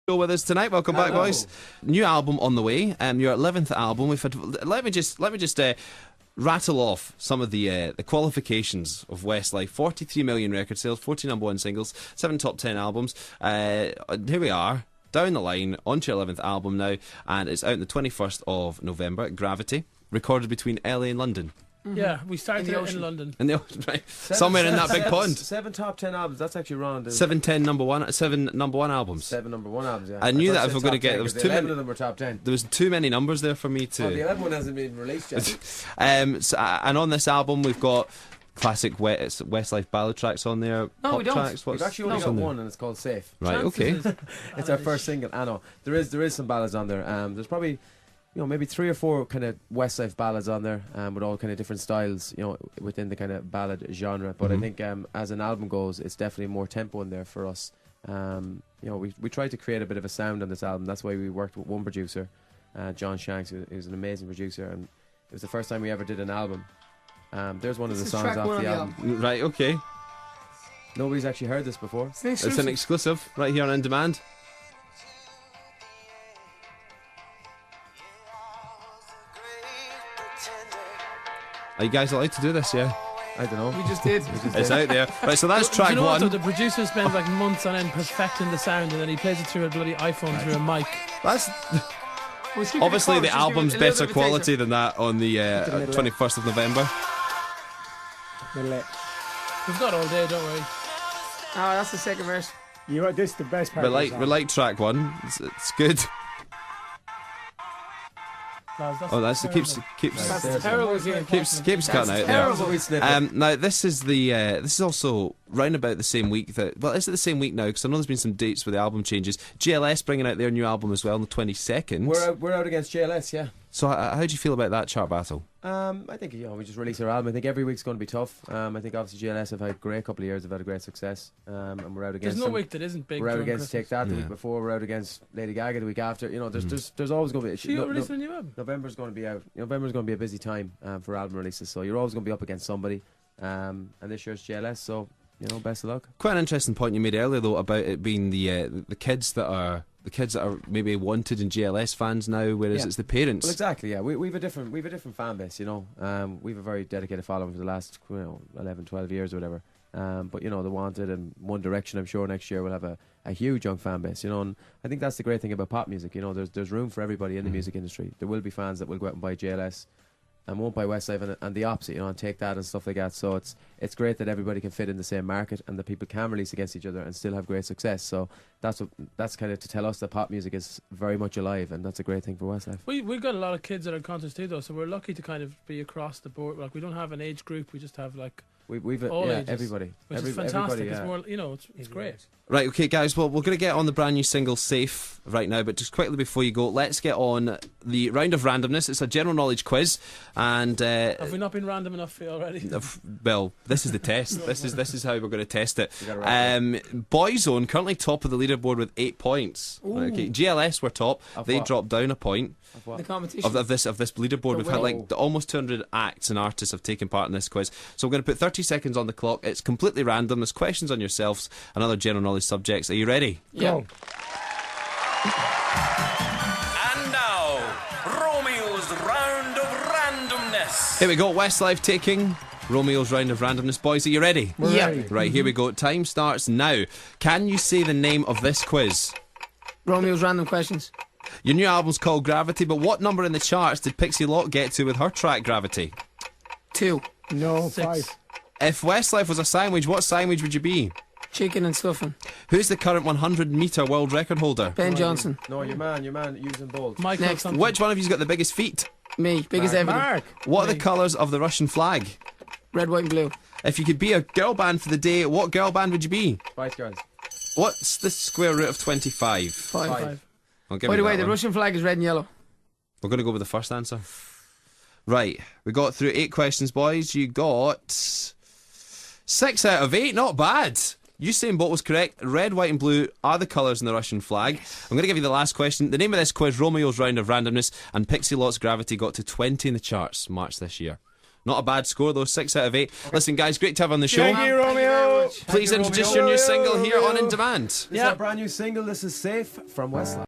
With us tonight. Welcome back, boys. New album on the way. Your 11th album. We've had. Let me just rattle off some of the qualifications of Westlife. 43 million record sales, 14 number one singles, 7 top 10 albums. Here we are, down the line, onto your 11th album now, and it's out on the 21st of November. Gravity, recorded between LA and London. Mm-hmm. Yeah, we started in London. In the ocean, right? Somewhere in that big pond. 7 top 10 albums, that's actually wrong. 7 number one albums. 7 number one albums, yeah. I knew that if we were going to get, there was too many. 11 of them were top 10. There was too many numbers there for me to. Oh, the 11th one hasn't been released yet. And on this album, we've got classic Westlife ballad tracks on there. No, pop we don't. Tracks. We've actually only got one, and it's called Safe. Right, okay. It's our first single. I know there is some ballads on there. There's probably, maybe 3 or 4 kind of Westlife ballads on there, with all kind of different styles, within the kind of ballad genre. But I think as an album goes, it's definitely more tempo in there for us. We tried to create a bit of a sound on this album. That's why we worked with one producer, John Shanks, who's an amazing producer, and it was the first time we ever did an album. There's one of the songs off the album. Right, okay. Nobody's actually heard this before. It's an exclusive right here on In Demand. Are you guys allowed to do this? Yeah, I don't know. We just did. It's out there. Right, so that's track one. The producer spends like months on end perfecting the sound, and then he plays it through a bloody iPhone through a mic. That's obviously the album's better quality than that on the 21st of November. We've got all day, don't worry. Oh, that's the second verse. This is the best part. We like track one. It's good. That's keeps terrible. Keeps cutting out there. Now this is also round about the same week that. Well, is it the same week now? Because I know there's been some dates where the album changes. GLS bringing out their new album as well on the 22nd. We're out against GLS, yeah. So how do you feel about that chart battle? I think we just released our album. I think every week's going to be tough. I think obviously GLS have had a great couple of years. They've had a great success, and we're out against. There's no week that isn't big. We're out against Take That the week before. We're out against Lady Gaga the week after. There's always going to be. She releasing a new album. November's going to be out. November's going to be a busy time for album releases. So you're always going to be up against somebody. And this year's GLS. So best of luck. Quite an interesting point you made earlier though about it being the kids that are. The kids that are maybe wanted in GLS fans now, whereas it's the parents. Well, exactly. Yeah, we've a different fan base. We've a very dedicated following for the last 11, 12 years or whatever. But the Wanted and One Direction, I'm sure next year will have a huge young fan base. And I think that's the great thing about pop music. There's room for everybody in the music industry. There will be fans that will go out and buy GLS and won't buy Westlife, and the opposite, and Take That and stuff like that. So it's great that everybody can fit in the same market, and that people can release against each other and still have great success. So that's kind of to tell us that pop music is very much alive, and that's a great thing for Westlife. We've got a lot of kids at our concerts too, though, so we're lucky to kind of be across the board. Like, we don't have an age group; we just have like we've all ages, everybody, which is fantastic. It's more, it's great. Right, okay, guys. Well, we're going to get on the brand new single "Safe" right now, but just quickly before you go, let's get on the round of randomness. It's a general knowledge quiz, and have we not been random enough for you already? Well, this is the test. This is how we're going to test it. Boyzone currently top of the leaderboard with 8 points. Right, okay. GLS were top. They dropped down a point. The competition of this leaderboard. We've had almost 200 acts and artists have taken part in this quiz. So we're going to put 30 seconds on the clock. It's completely random. There's questions on yourselves and other general knowledge subjects. Are you ready? Yeah. And now, Romeo's round of randomness. Here we go. Westlife taking Romeo's round of randomness. Boys, are you ready? Yeah. Right, here we go. Time starts now. Can you say the name of this quiz? Romeo's random questions. Your new album's called Gravity, but what number in the charts did Pixie Lott get to with her track Gravity? 2. No, 6. 5. If Westlife was a sandwich, what sandwich would you be? Chicken and stuffing. Who's the current 100-metre world record holder? Ben Johnson. No, your man, Usain Bolt. Michael Next. something. Which one of you's got the biggest feet? Me. Big as everything. Mark. What are the colours of the Russian flag? Red, white and blue. If you could be a girl band for the day, what girl band would you be? Spice Girls. What's the square root of 25? 5. I'll give By you the way, that the one. Russian flag is red and yellow. We're going to go with the first answer. Right, we got through 8 questions, boys. You got 6 out of 8. Not bad. Usain Bolt was correct. Red, white and blue are the colours in the Russian flag. I'm going to give you the last question. The name of this quiz, Romeo's Round of Randomness, and Pixie Lott's Gravity got to 20 in the charts March this year. Not a bad score though, 6 out of 8. Listen, guys, great to have you on the show. Thank you, Romeo. Please introduce your new single here on In Demand. This is our brand new single. This is Safe from Westlife.